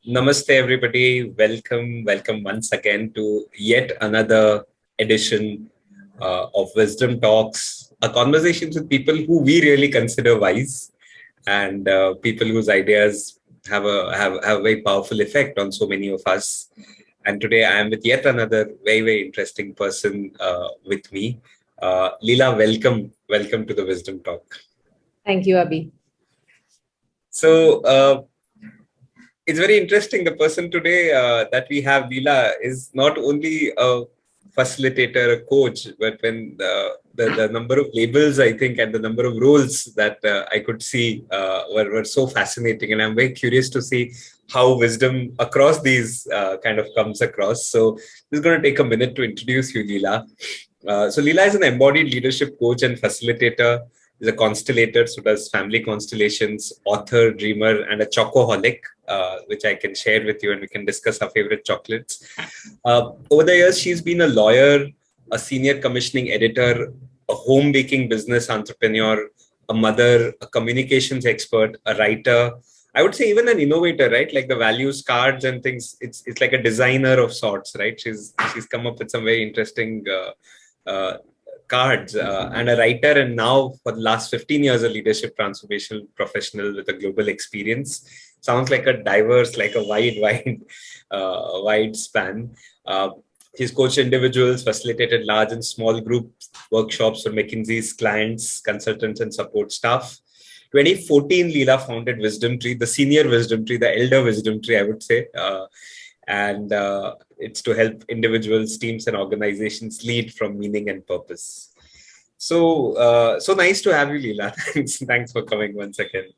Namaste, everybody. Welcome once again to yet another edition of Wisdom Talks, a conversations with people who we really consider wise and people whose ideas have a very powerful effect on so many of us. And today I am with yet another very interesting person with me. Leela, welcome to the Wisdom Talk. Thank you, Abhi. So. It's very interesting. The person today that we have, Leela, is not only a facilitator, a coach, but when the number of labels, I think, and the number of roles that I could see were so fascinating. And I'm very curious to see how wisdom across these kind of comes across. So this is going to take a minute to introduce you, Leela. So Leela is an embodied leadership coach and facilitator. Is a constellator, so does family constellations, author, dreamer, and a chocoholic, which I can share with you, and we can discuss our favorite chocolates. Over the years, she's been a lawyer, a senior commissioning editor, a home baking business entrepreneur, a mother, a communications expert, a writer. I would say even an innovator, right? Like the values cards and things. It's like a designer of sorts, right? She's come up with some very interesting cards and a writer, and now for the last 15 years a leadership transformation professional with a global experience. Sounds like a diverse, like a wide span. He's coached individuals, facilitated large and small group workshops for McKinsey's clients, consultants, and support staff. 2014, Leela founded Wisdom Tree, the senior Wisdom Tree, the elder Wisdom Tree, I would say. And it's to help individuals, teams, and organizations lead from meaning and purpose. So, so nice to have you, Leela. Thanks for coming once again,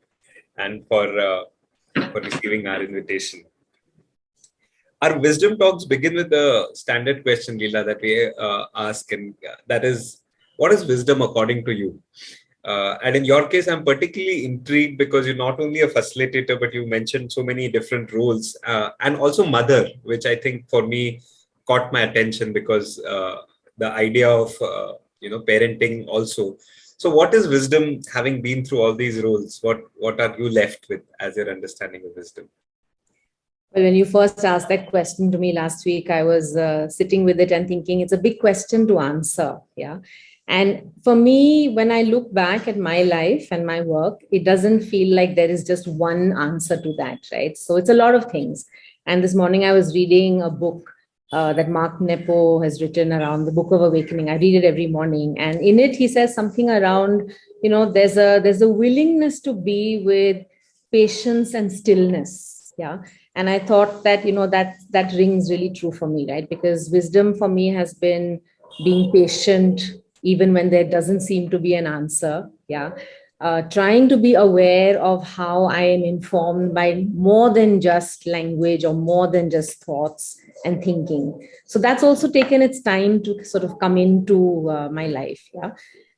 and for receiving our invitation. Our wisdom talks begin with the standard question, Leela, that we ask, and that is, what is wisdom according to you? And in your case, I'm particularly intrigued because you're not only a facilitator, but you mentioned so many different roles and also mother, which I think for me caught my attention because the idea of, parenting also. So what is wisdom, having been through all these roles? What are you left with as your understanding of wisdom? Well, when you first asked that question to me last week, I was sitting with it and thinking it's a big question to answer. Yeah. And for me, when I look back at my life and my work, it doesn't feel like there is just one answer to that, right? So it's a lot of things. And this morning I was reading a book that Mark Nepo has written around the Book of Awakening. I read it every morning. And in it, he says something around, there's a willingness to be with patience and stillness. Yeah. And I thought that, that rings really true for me, right? Because wisdom for me has been being patient, even when there doesn't seem to be an answer. Yeah. Trying to be aware of how I am informed by more than just language or more than just thoughts and thinking. So that's also taken its time to sort of come into my life. Yeah.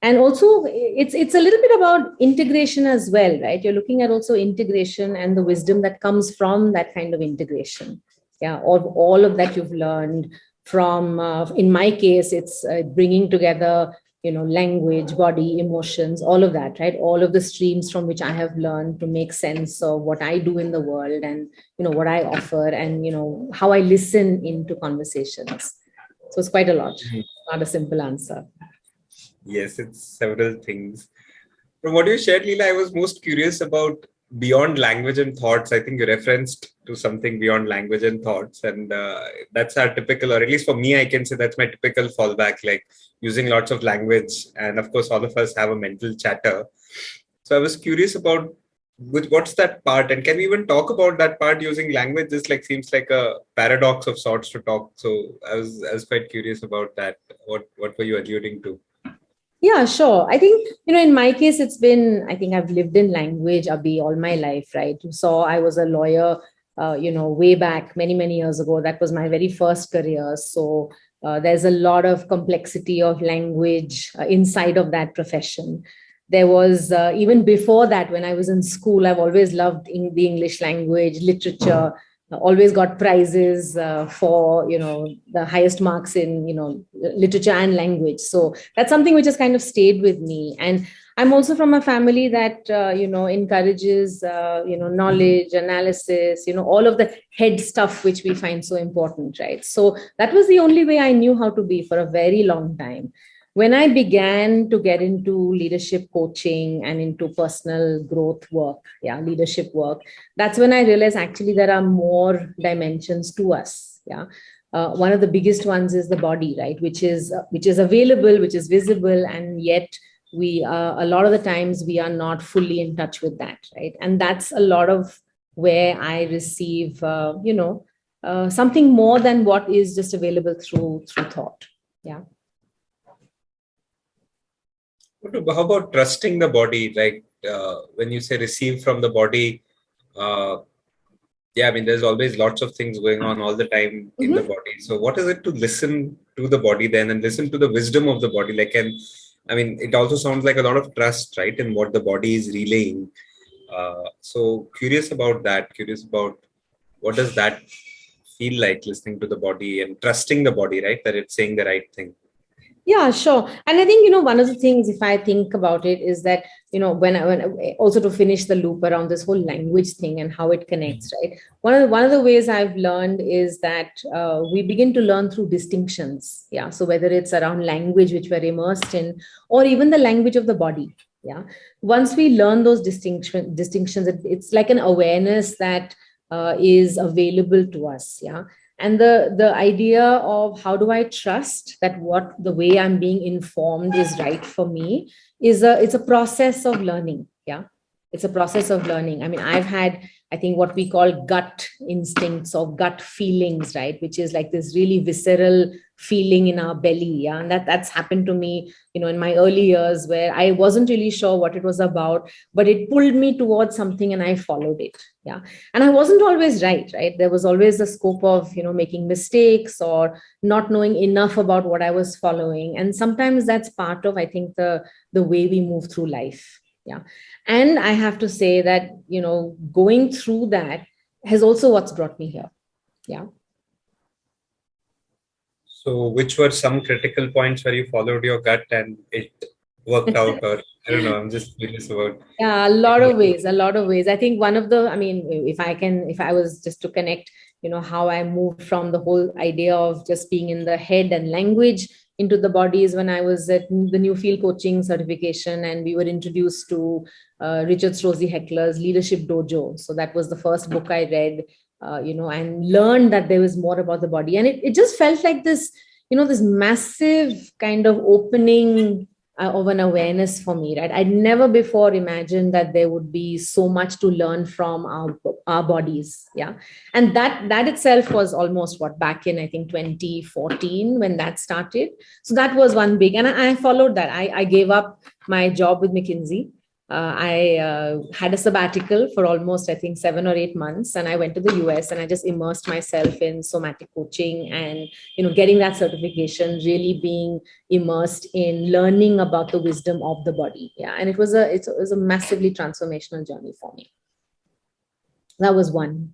And also it's a little bit about integration as well, right? You're looking at also integration and the wisdom that comes from that kind of integration. Yeah. All of that you've learned from, in my case, it's bringing together, language, body, emotions, all of that, right? All of the streams from which I have learned to make sense of what I do in the world and, what I offer and, how I listen into conversations. So it's quite a lot, not a simple answer. Yes, it's several things. From what you shared, Leela, I was most curious about beyond language and thoughts. I think you referenced to something beyond language and thoughts, and that's our typical, or at least for me, I can say that's my typical fallback, like using lots of language. And of course, all of us have a mental chatter. So I was curious about what's that part, and can we even talk about that part using language? This like seems like a paradox of sorts to talk. So I was quite curious about that. What were you alluding to? Yeah, sure. I think, in my case, I think I've lived in language, Abhi, all my life, right? So I was a lawyer, way back many, many years ago. That was my very first career. So there's a lot of complexity of language inside of that profession. There was, even before that, when I was in school, I've always loved the English language, literature. always got prizes for the highest marks in literature and language. So that's something which has kind of stayed with me. And I'm also from a family that encourages knowledge, analysis, all of the head stuff which we find so important, right? So that was the only way I knew how to be for a very long time. When I began to get into leadership coaching and into personal growth work, leadership work, that's when I realized actually there are more dimensions to us. One of the biggest ones is the body, right, which is available, which is visible, and yet we a lot of the times we are not fully in touch with that, right? And that's a lot of where I receive something more than what is just available through thought. How about trusting the body? Like when you say receive from the body, I mean, there's always lots of things going on all the time in the body. So what is it to listen to the body then and listen to the wisdom of the body? Like, and I mean, it also sounds like a lot of trust, right, in what the body is relaying. So curious about that, curious about what does that feel like, listening to the body and trusting the body, right, that it's saying the right thing. Yeah, sure. And I think, one of the things, if I think about it, is that, when also to finish the loop around this whole language thing and how it connects, right? One of the ways I've learned is that we begin to learn through distinctions. Yeah. So whether it's around language, which we're immersed in, or even the language of the body. Yeah. Once we learn those distinctions, it's like an awareness that is available to us. Yeah. And the idea of how do I trust that what the way I'm being informed is right for me it's a process of learning. It's a process of learning. I mean, I've had, I think, what we call gut instincts or gut feelings, right, which is like this really visceral feeling in our belly. And that's happened to me in my early years, where I wasn't really sure what it was about, but it pulled me towards something and I followed it. And I wasn't always right. There was always the scope of making mistakes or not knowing enough about what I was following. And sometimes that's part of, I think, the way we move through life. And I have to say that going through that has also what's brought me here. So which were some critical points where you followed your gut and it worked out? Or I don't know, I'm just curious about. A lot of ways. I think one of the, I mean, if I was just to connect, how I moved from the whole idea of just being in the head and language into the bodies when I was at the New Field Coaching certification, and we were introduced to Richard Strozzi Heckler's Leadership Dojo. So that was the first book I read, and learned that there was more about the body. And it just felt like this, this massive kind of opening of an awareness for me, right? I'd never before imagined that there would be so much to learn from our bodies. And that itself was almost back in, I think, 2014 when that started. So that was one big, and I followed that. I gave up my job with McKinsey. I had a sabbatical for almost, I think, 7 or 8 months, and I went to the US and I just immersed myself in somatic coaching and getting that certification, really being immersed in learning about the wisdom of the body. And it was a massively transformational journey for me. That was one.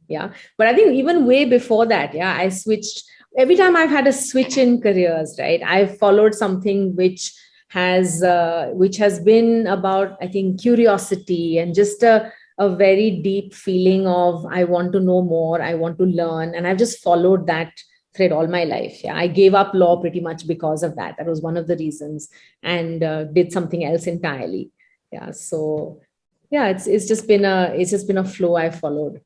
But I think even way before that, I switched. Every time I've had a switch in careers, right, I've followed something which has been about, I think, curiosity and just a very deep feeling of I want to know more, I want to learn, and I've just followed that thread all my life. I gave up law pretty much because of that. That was one of the reasons, and did something else entirely. So it's just been a flow I followed.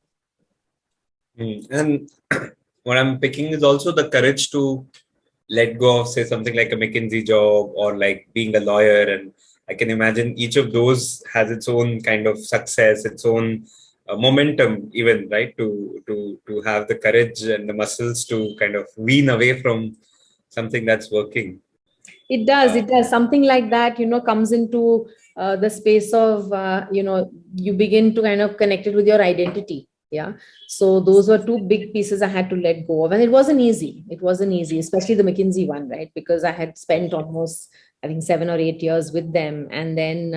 And what I'm picking is also the courage to let go of, say, something like a McKinsey job or like being a lawyer. And I can imagine each of those has its own kind of success, its own momentum, even, right? To have the courage and the muscles to kind of wean away from something that's working. It does. Something like that, comes into the space of, you begin to kind of connect it with your identity. So those were two big pieces I had to let go of. And it wasn't easy, especially the McKinsey one, right? Because I had spent almost, I think, 7 or 8 years with them. And then,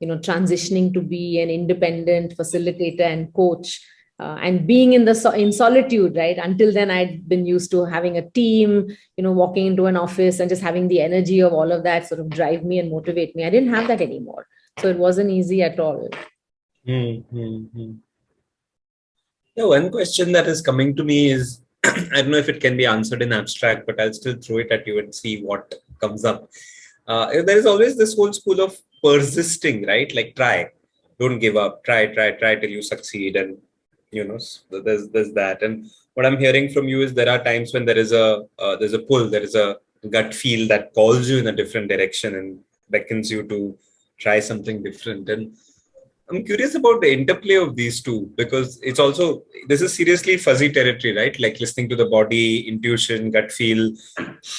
transitioning to be an independent facilitator and coach and being in solitude, right? Until then, I'd been used to having a team, walking into an office and just having the energy of all of that sort of drive me and motivate me. I didn't have that anymore. So it wasn't easy at all. Mm-hmm. Yeah, one question that is coming to me is I don't know if it can be answered in abstract, but I'll still throw it at you and see what comes up. There is always this whole school of persisting, right? Like try, don't give up, try till you succeed, and there's that. And what I'm hearing from you is there are times when there's a pull, there is a gut feel that calls you in a different direction and beckons you to try something different. And I'm curious about the interplay of these two because this is seriously fuzzy territory, right? Like listening to the body, intuition, gut feel.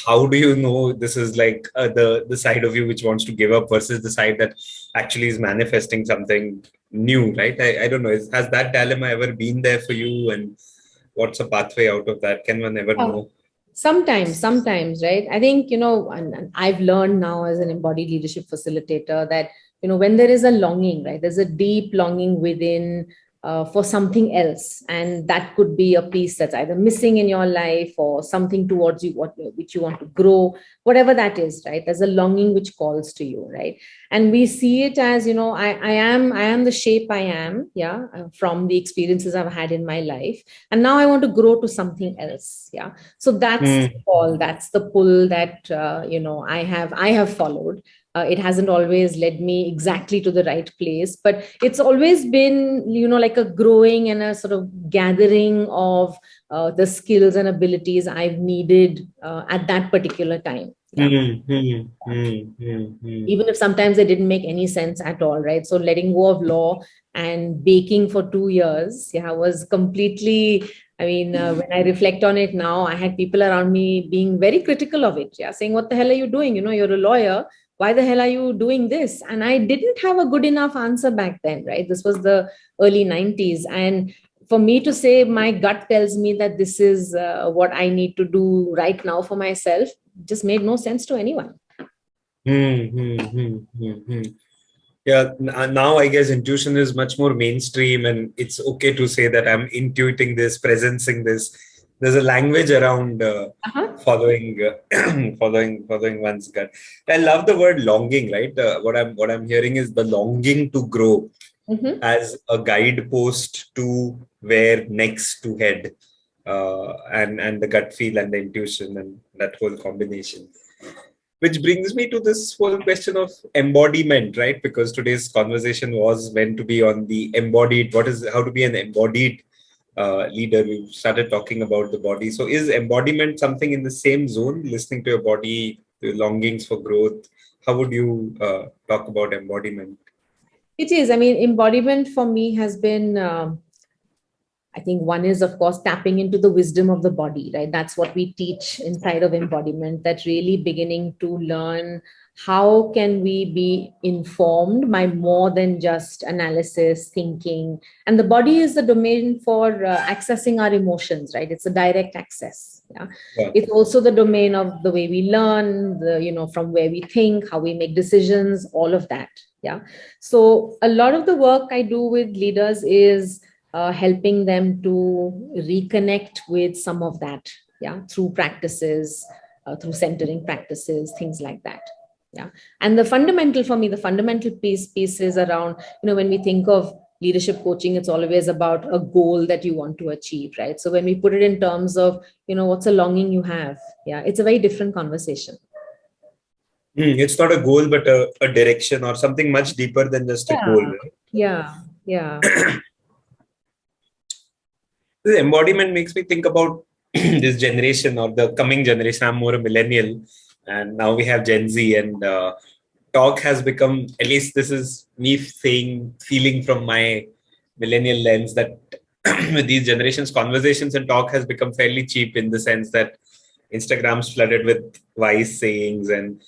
How do you know this is like the side of you which wants to give up versus the side that actually is manifesting something new, right? I don't know. Has that dilemma ever been there for you? And what's a pathway out of that? Can one ever know? Sometimes, right? I think, and I've learned now as an embodied leadership facilitator that, when there is a longing, right, there's a deep longing within for something else. And that could be a piece that's either missing in your life or something towards you, which you want to grow, whatever that is, right? There's a longing which calls to you, right? And we see it as, I am the shape I am, yeah, from the experiences I've had in my life. And now I want to grow to something else. Yeah. So that's the call, that's the pull that, I have followed. It hasn't always led me exactly to the right place, but it's always been, like a growing and a sort of gathering of the skills and abilities I've needed at that particular time. Yeah. Even if sometimes they didn't make any sense at all, right? So letting go of law and baking for 2 years, yeah, was completely. I mean, when I reflect on it now, I had people around me being very critical of it, yeah, saying, "What the hell are you doing? You're a lawyer. Why the hell are you doing this?" And I didn't have a good enough answer back then, right? This was the early 90s. And for me to say my gut tells me that this is what I need to do right now for myself just made no sense to anyone. Yeah, now I guess intuition is much more mainstream, and it's okay to say that I'm intuiting this, presencing this. There's a language around following, following one's gut. I love the word longing. Right, what I'm hearing is the longing to grow as a guidepost to where next to head, and the gut feel and the intuition and that whole combination. Which brings me to this whole question of embodiment, right? Because today's conversation was meant to be on the embodied, how to be an embodied leader. We've started talking about the body. So is embodiment something in the same zone, listening to your body, the longings for growth? How would you talk about embodiment? It is. I mean, embodiment for me has been, I think one is, of course, tapping into the wisdom of the body, right? That's what we teach inside of embodiment, that really beginning to learn how can we be informed by more than just analysis, thinking. And the body is the domain for accessing our emotions, right? It's a direct access. Yeah. It's also the domain of the way we learn, from where we think, how we make decisions, all of that. Yeah. So a lot of the work I do with leaders is helping them to reconnect with some of that, yeah, through practices, through centering practices, things like that. Yeah. And the fundamental piece is around, when we think of leadership coaching, it's always about a goal that you want to achieve, right? So when we put it in terms of, what's a longing you have, yeah, it's a very different conversation. It's not a goal, but a direction or something much deeper than just a goal, right? Yeah. This embodiment makes me think about this generation or the coming generation. I'm more a millennial, and now we have Gen Z, and talk has become, at least this is me feeling from my millennial lens, that with these generations, conversations and talk has become fairly cheap, in the sense that Instagram's flooded with wise sayings, and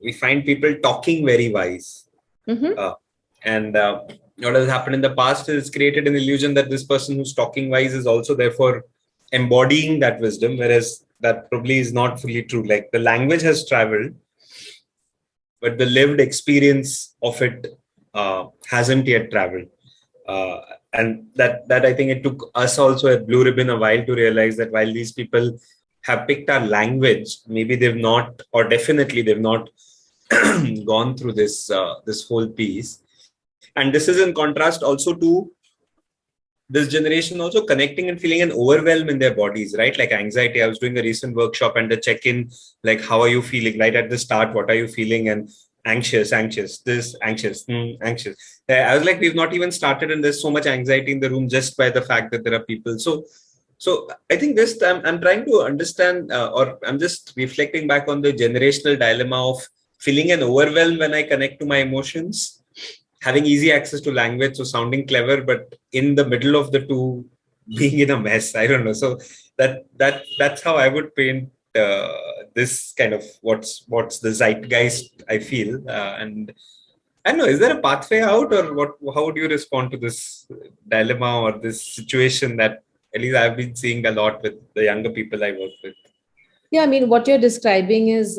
we find people talking very wise. And what has happened in the past is created an illusion that this person who's talking wise is also therefore embodying that wisdom, whereas that probably is not fully true. Like, the language has traveled, but the lived experience of it hasn't yet traveled. And that I think it took us also at Blue Ribbon a while to realize that while these people have picked our language, maybe they've not, or definitely they've not gone through this whole piece. And this is in contrast also to this generation also connecting and feeling an overwhelm in their bodies, right? Like anxiety. I was doing a recent workshop and the check-in, like, how are you feeling? Right at the start, what are you feeling? And anxious, anxious. I was like, we've not even started, and there's so much anxiety in the room just by the fact that there are people. So I think this time I'm trying to understand, or I'm just reflecting back on the generational dilemma of feeling an overwhelm when I connect to my emotions, having easy access to language, so sounding clever, but in the middle of the two, being in a mess. I don't know. So that's how I would paint this kind of what's the zeitgeist I feel, and I don't know. Is there a pathway out, or what? How would you respond to this dilemma or this situation that at least I've been seeing a lot with the younger people I work with? Yeah, I mean, what you're describing is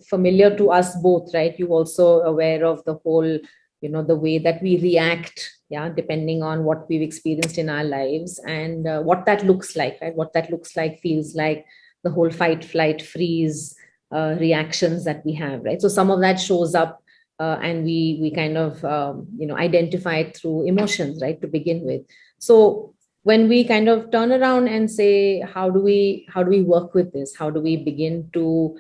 familiar to us both, right? You're also aware of the whole, the way that we react, yeah, depending on what we've experienced in our lives and what that looks like, right? What that looks like, feels like, the whole fight, flight, freeze reactions that we have, right? So some of that shows up, and we kind of identify it through emotions, right, to begin with. So when we kind of turn around and say, how do we work with this? How do we begin to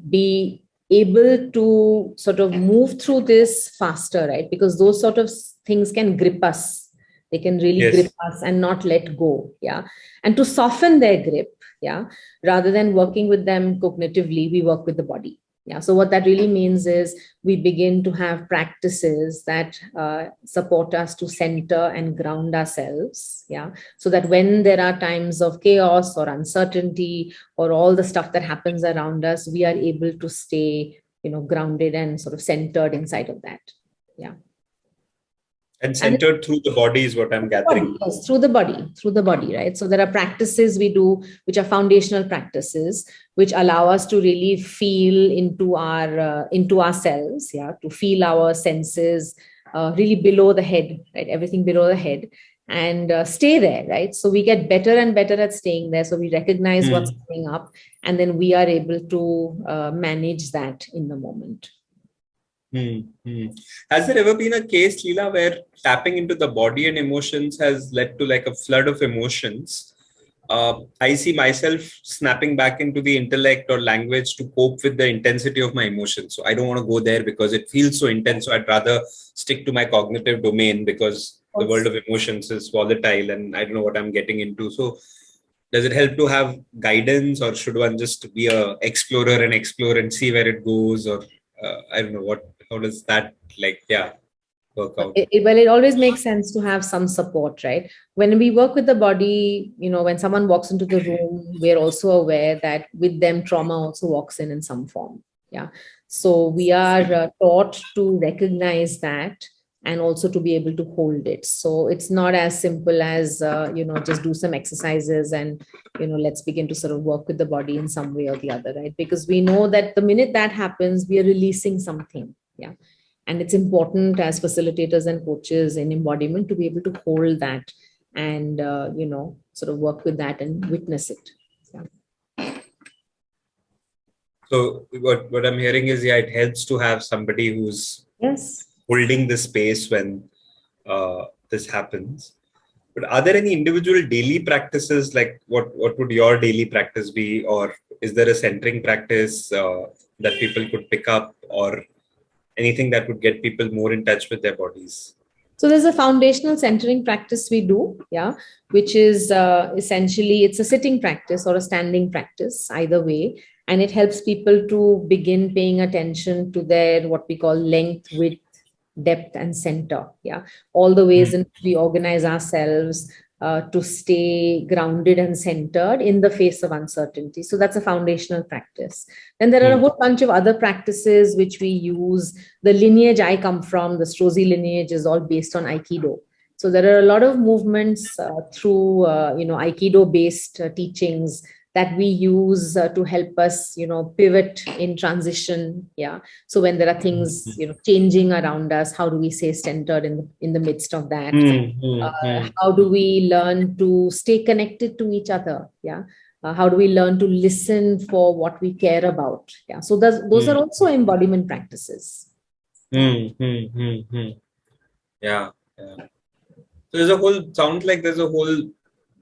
be able to sort of move through this faster, right? Because those sort of things can grip us. They can really grip us and not let go. Yeah. And to soften their grip, yeah, rather than working with them cognitively, we work with the body. Yeah. So what that really means is we begin to have practices that support us to center and ground ourselves. Yeah. So that when there are times of chaos or uncertainty or all the stuff that happens around us, we are able to stay, grounded and sort of centered inside of that. Yeah. And centered through the body is what I'm gathering. Yes, through the body, right? So there are practices we do, which are foundational practices, which allow us to really feel into ourselves, yeah, to feel our senses really below the head, right? Everything below the head, and stay there, right? So we get better and better at staying there. So we recognize what's coming up, and then we are able to manage that in the moment. Has there ever been a case, Leela, where tapping into the body and emotions has led to like a flood of emotions? I see myself snapping back into the intellect or language to cope with the intensity of my emotions. So I don't want to go there because it feels so intense. So I'd rather stick to my cognitive domain because the world of emotions is volatile and I don't know what I'm getting into. So does it help to have guidance, or should one just be a explorer and explore and see where it goes? Or I don't know how does that work out? It always makes sense to have some support, right? When we work with the body, when someone walks into the room, we're also aware that with them, trauma also walks in some form. Yeah. So we are taught to recognize that and also to be able to hold it. So it's not as simple as, just do some exercises and, let's begin to sort of work with the body in some way or the other, right? Because we know that the minute that happens, we are releasing something. Yeah. And it's important as facilitators and coaches in embodiment to be able to hold that and, sort of work with that and witness it. Yeah. So what I'm hearing is, it helps to have somebody who's holding the space when this happens. But are there any individual daily practices? Like what would your daily practice be? Or is there a centering practice that people could pick up, or anything that would get people more in touch with their bodies? So there's a foundational centering practice we do, which is essentially, it's a sitting practice or a standing practice, either way. And it helps people to begin paying attention to their, what we call length, width, depth, and center. Yeah. All the ways in which we organize ourselves to stay grounded and centered in the face of uncertainty. So that's a foundational practice. Then there are a whole bunch of other practices which we use. The lineage I come from, the Strozzi lineage, is all based on Aikido. So there are a lot of movements through, Aikido-based teachings that we use to help us, pivot in transition. Yeah. So when there are things, changing around us, how do we stay centered in the midst of that? How do we learn to stay connected to each other? Yeah. How do we learn to listen for what we care about? Yeah. So those are also embodiment practices. Yeah. Yeah. So there's a whole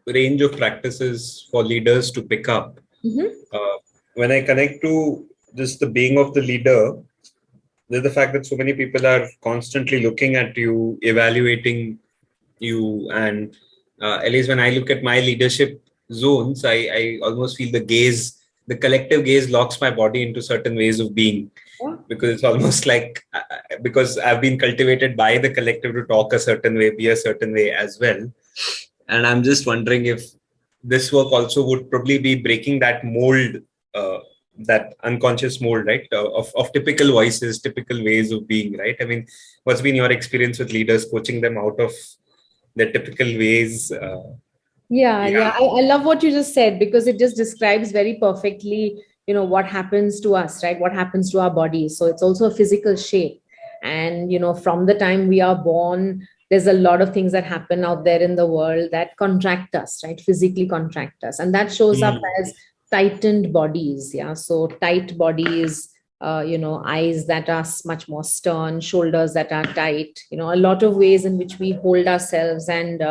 range of practices for leaders to pick up. When I connect to just the being of the leader, there's the fact that so many people are constantly looking at you, evaluating you, and at least when I look at my leadership zones, I almost feel the collective gaze locks my body into certain ways of being, because it's almost like because I've been cultivated by the collective to talk a certain way, be a certain way as well. And I'm just wondering if this work also would probably be breaking that mold, that unconscious mold, right? Of typical voices, typical ways of being, right? I mean, what's been your experience with leaders, coaching them out of their typical ways? Yeah. I love what you just said, because it just describes very perfectly, what happens to us, right? What happens to our bodies. So it's also a physical shape. And, from the time we are born, there's a lot of things that happen out there in the world that contract us, right? Physically contract us. And that shows up as tightened bodies. Yeah. So tight bodies, eyes that are much more stern, shoulders that are tight, a lot of ways in which we hold ourselves and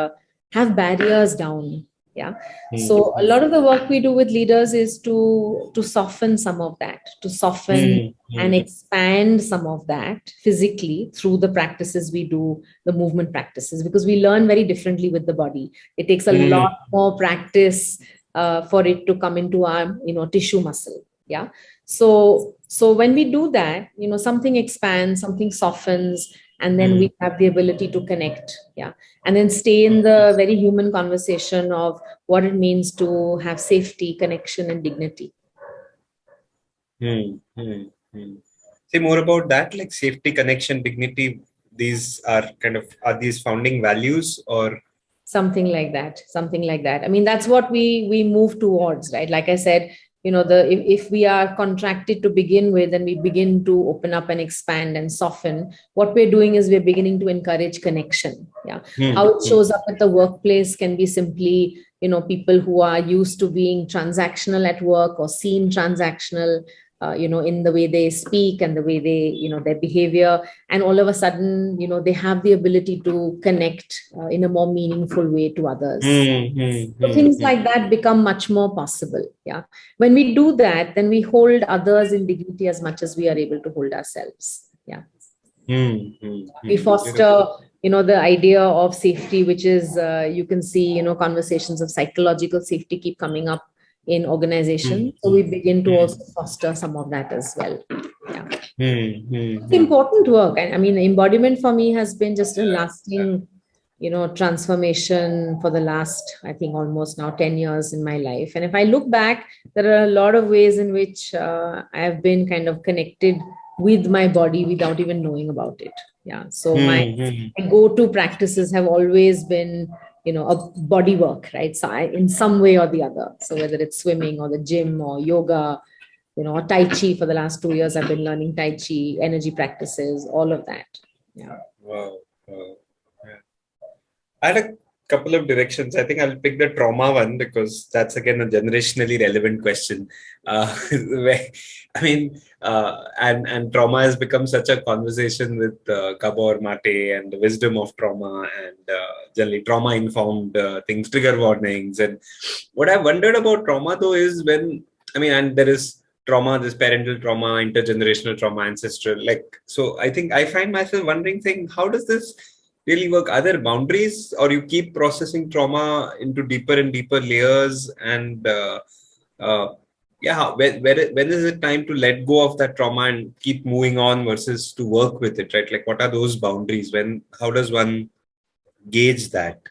have barriers down. Yeah. So a lot of the work we do with leaders is to soften some of that, to soften and expand some of that physically through the practices we do, the movement practices, because we learn very differently with the body. It takes a lot more practice for it to come into our, tissue muscle. Yeah. So when we do that, something expands, something softens, and then we have the ability to connect. Yeah. And then stay in the very human conversation of what it means to have safety, connection, and dignity. Say more about that, like safety, connection, dignity. These are these founding values, or something like that. I mean, that's what we move towards, right? Like I said, if we are contracted to begin with, and we begin to open up and expand and soften, what we're doing is we're beginning to encourage connection. Yeah. How it shows up at the workplace can be simply, people who are used to being transactional at work or seen transactional, in the way they speak and the way they, their behavior. And all of a sudden, they have the ability to connect in a more meaningful way to others. So things like that become much more possible. Yeah. When we do that, then we hold others in dignity as much as we are able to hold ourselves. Yeah. We foster, the idea of safety, which is, you can see, conversations of psychological safety keep coming up in organizations. So we begin to also foster some of that as well. Yeah. It's important work. I mean, embodiment for me has been just a lasting, transformation for the last, I think, almost now 10 years in my life. And if I look back, there are a lot of ways in which I have been kind of connected with my body without even knowing about it. Yeah. So my go-to practices have always been, a body work, right? So in some way or the other. So whether it's swimming or the gym or yoga, or Tai Chi. For the last 2 years, I've been learning Tai Chi, energy practices, all of that. Yeah. Wow. Yeah. I had a couple of directions. I think I'll pick the trauma one, because that's again a generationally relevant question. And trauma has become such a conversation with Gabor Mate and the wisdom of trauma, and generally trauma-informed things, trigger warnings. And what I wondered about trauma, though, is and there is trauma, this parental trauma, intergenerational trauma, ancestral. So I think I find myself wondering, saying, how does this really work? Are there boundaries, or you keep processing trauma into deeper and deeper layers? And when is it time to let go of that trauma and keep moving on versus to work with it, right? Like, what are those boundaries? How does one gauge that?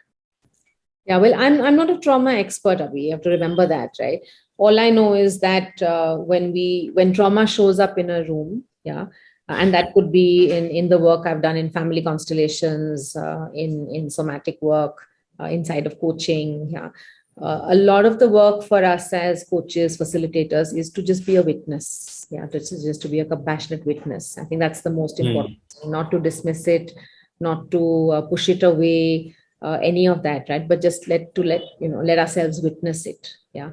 Yeah, well, I'm not a trauma expert, Abhi. You have to remember that, right? All I know is that when trauma shows up in a room, yeah, and that could be in the work I've done in family constellations, in somatic work, inside of coaching, yeah. a lot of the work for us as coaches, facilitators, is to just be a witness. Yeah, just to be a compassionate witness. I think that's the most important thing, not to dismiss it, not to push it away, any of that, right? But just let ourselves witness it. Yeah.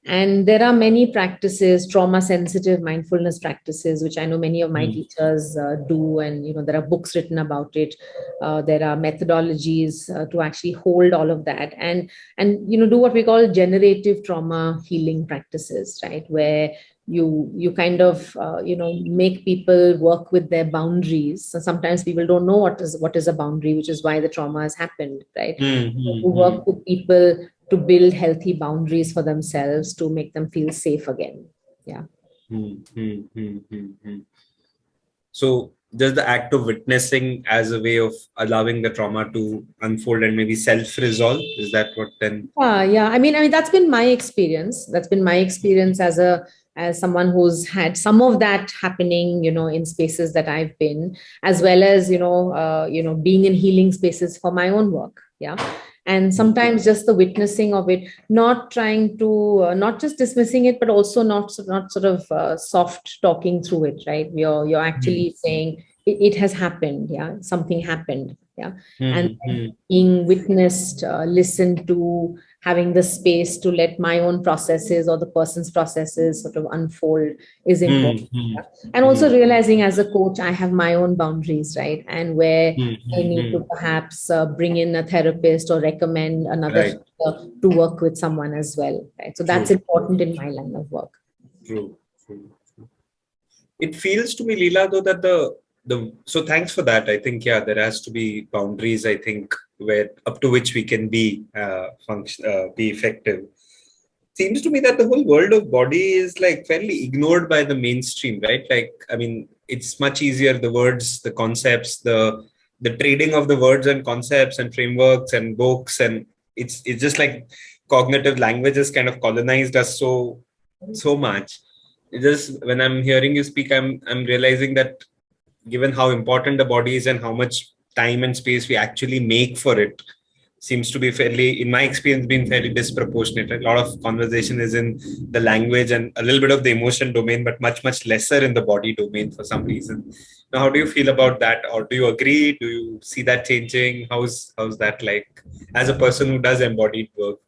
And there are many practices, trauma sensitive mindfulness practices, which I know many of my teachers do. And, there are books written about it. There are methodologies to actually hold all of that and do what we call generative trauma healing practices, right? Where you kind of make people work with their boundaries. So sometimes people don't know what is a boundary, which is why the trauma has happened, right? You work with people to build healthy boundaries for themselves, to make them feel safe again. Yeah. So just the act of witnessing as a way of allowing the trauma to unfold and maybe self-resolve, is that what then? Yeah. I mean, that's been my experience. That's been my experience as someone who's had some of that happening, in spaces that I've been, as well as being in healing spaces for my own work. Yeah. And sometimes just the witnessing of it, not trying to, not just dismissing it, but also not sort of soft talking through it, right? You're actually saying it has happened. Yeah, something happened. Yeah, and being witnessed, listened to, having the space to let my own processes or the person's processes sort of unfold is important. Yeah. And also realizing as a coach, I have my own boundaries, right? And where I need to perhaps bring in a therapist or recommend another healer to work with someone as well, right? So that's important in my line of work. True. It feels to me, Leela, though, that so thanks for that. I think, yeah, there has to be boundaries, I think, where up to which we can be effective. Seems to me that the whole world of body is like fairly ignored by the mainstream, right? Like, I mean, it's much easier, the words, the concepts, the trading of the words and concepts and frameworks and books, and it's just like cognitive languages kind of colonized us so much. It just, when I'm hearing you speak, I'm realizing that given how important the body is and how much time and space we actually make for it, seems to be fairly, in my experience, been fairly disproportionate. A lot of conversation is in the language and a little bit of the emotion domain, but much lesser in the body domain for some reason. Now, how do you feel about that, or do you agree? Do you see that changing? How's that like, as a person who does embodied work?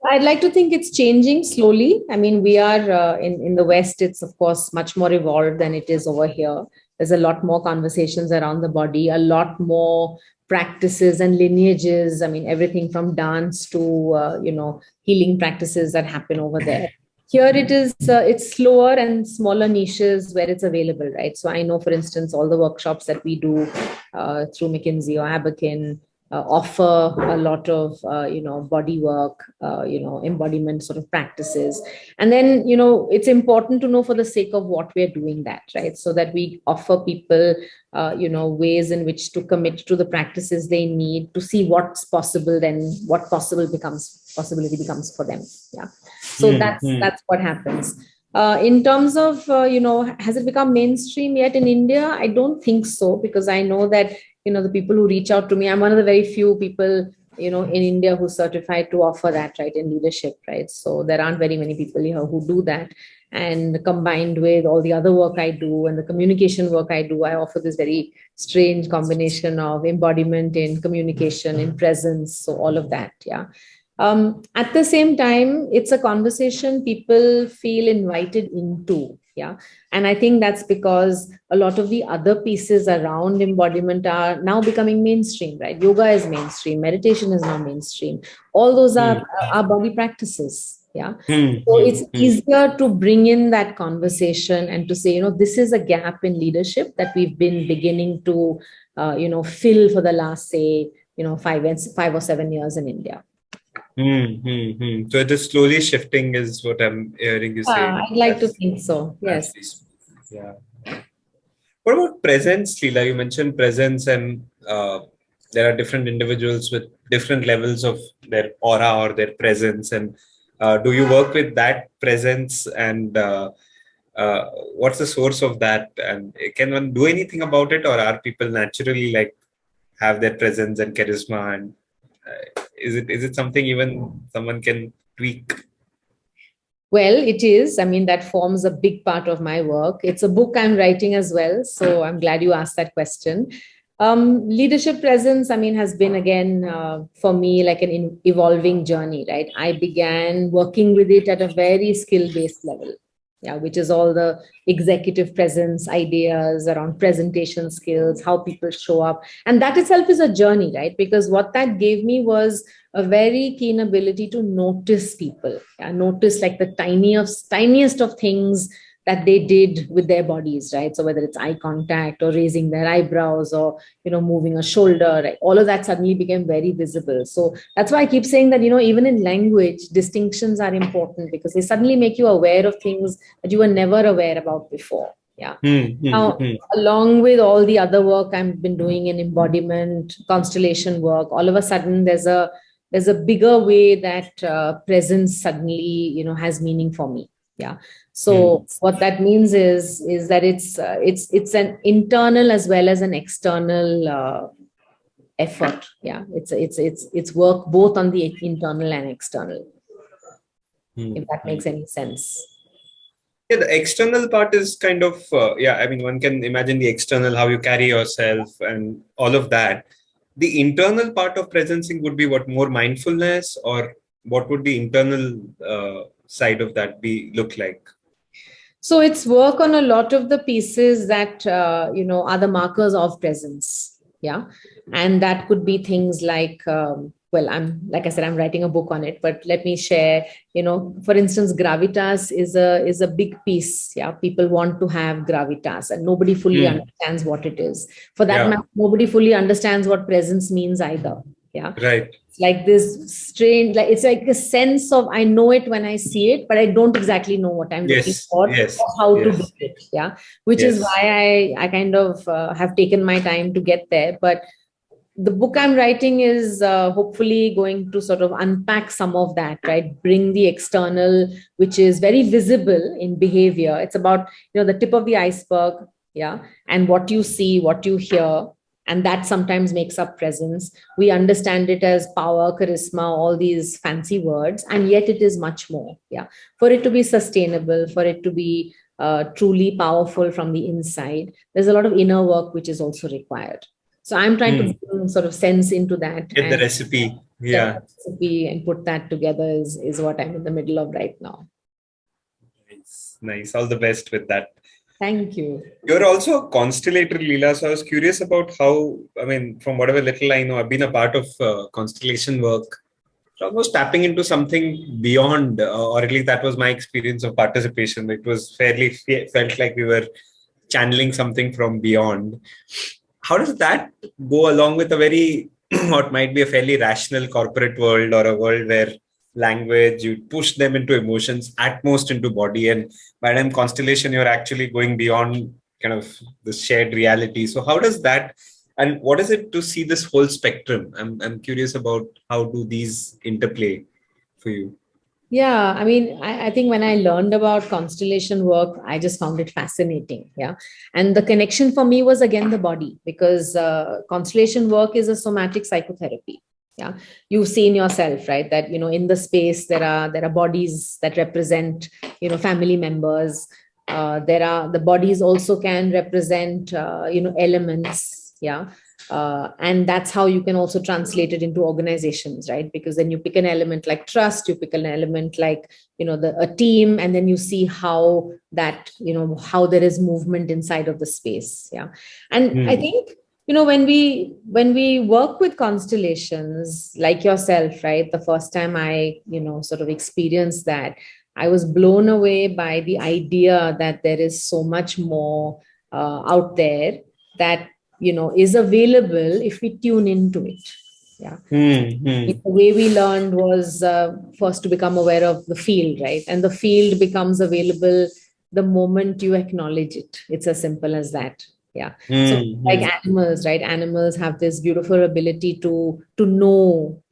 I'd like to think it's changing slowly. I mean, we are in the West, it's of course much more evolved than it is over here. There's a lot more conversations around the body, a lot more practices and lineages. I mean, everything from dance to, healing practices that happen over there. Here it is, it's slower and smaller niches where it's available, right? So I know, for instance, all the workshops that we do through McKinsey or Abakin, offer a lot of body work, embodiment sort of practices. And then it's important to know for the sake of what we're doing that, right? So that we offer people ways in which to commit to the practices they need to see what's possible, then what possibility becomes for them. Yeah. So that's what happens. In terms of has it become mainstream yet in India? I don't think so, because I know that the people who reach out to me, I'm one of the very few people in India who's certified to offer that, right, in leadership, right? So there aren't very many people here who do that. And combined with all the other work I do and the communication work I do, I offer this very strange combination of embodiment in communication, in presence, so all of that. Yeah. At the same time, it's a conversation people feel invited into. Yeah. And I think that's because a lot of the other pieces around embodiment are now becoming mainstream, right? Yoga is mainstream, meditation is now mainstream. All those are body practices. Yeah. So it's easier to bring in that conversation and to say, this is a gap in leadership that we've been beginning to, fill for the last, say, 5 or 7 years in India. So it is slowly shifting, is what I'm hearing you say. I'd like to think so. Yes. Yeah. What about presence, Leela? You mentioned presence, and there are different individuals with different levels of their aura or their presence. And do you work with that presence? And what's the source of that? And can one do anything about it, or are people naturally like have their presence and charisma? And Is it something even someone can tweak? Well, it is. I mean, that forms a big part of my work. It's a book I'm writing as well. So I'm glad you asked that question. Leadership presence, I mean, has been again for me like an evolving journey, right? I began working with it at a very skill based level. Yeah, which is all the executive presence ideas around presentation skills, how people show up. And that itself is a journey, right? Because what that gave me was a very keen ability to notice people, yeah, notice like the tiniest of things that they did with their bodies, right? So whether it's eye contact or raising their eyebrows or moving a shoulder, right? All of that suddenly became very visible. So that's why I keep saying that even in language, distinctions are important because they suddenly make you aware of things that you were never aware about before. Yeah. Now, along with all the other work I've been doing in embodiment, constellation work, all of a sudden there's a bigger way that presence suddenly has meaning for me. Yeah. So what that means is that it's an internal as well as an external effort. Yeah, it's work both on the internal and external. If that makes any sense. Yeah, the external part is kind of, I mean, one can imagine the external, how you carry yourself and all of that. The internal part of presencing would be what, more mindfulness, or what would the internal side of that look like? So it's work on a lot of the pieces that, are the markers of presence. Yeah. And that could be things like, like I said, I'm writing a book on it, but let me share, for instance, gravitas is a big piece. Yeah. People want to have gravitas and nobody fully understands what it is. For that matter, nobody fully understands what presence means either. Yeah. Right. It's like this strange, like it's like a sense of, I know it when I see it, but I don't exactly know what I'm looking for or how to do it. Yeah. Which is why I kind of have taken my time to get there. But the book I'm writing is hopefully going to sort of unpack some of that, right? Bring the external, which is very visible in behavior. It's about, the tip of the iceberg. Yeah. And what you see, what you hear, and that sometimes makes up presence. We understand it as power, charisma, all these fancy words, and yet it is much more. Yeah. For it to be sustainable, for it to be truly powerful from the inside, there's a lot of inner work which is also required. So I'm trying to bring sort of sense into that. Get the recipe. Yeah. The recipe and put that together is what I'm in the middle of right now. Nice. All the best with that. Thank you. You're also a constellator, Leela. So I was curious about how, I mean, from whatever little I know, I've been a part of constellation work, almost tapping into something beyond, or at least that was my experience of participation. It was felt like we were channeling something from beyond. How does that go along with a very, what might be a fairly rational corporate world, or a world where language, you push them into emotions, at most into body, and by the time constellation, you're actually going beyond kind of the shared reality. So how does that, and what is it to see this whole spectrum? I'm curious about how do these interplay for you? Yeah, I mean, I think when I learned about constellation work, I just found it fascinating. Yeah. And the connection for me was again the body, because constellation work is a somatic psychotherapy. Yeah. You've seen yourself, right? That, in the space, there are bodies that represent, family members. The bodies also can represent, elements. Yeah. And that's how you can also translate it into organizations, right? Because then you pick an element like trust, you pick an element like, a team, and then you see how that, how there is movement inside of the space. Yeah. And I think, when we work with constellations like yourself, right? The first time I, sort of experienced that, I was blown away by the idea that there is so much more out there that, is available if we tune into it. Yeah. The way we learned was first to become aware of the field, right? And the field becomes available the moment you acknowledge it. It's as simple as that. Yeah. So like animals, right? Animals have this beautiful ability to know,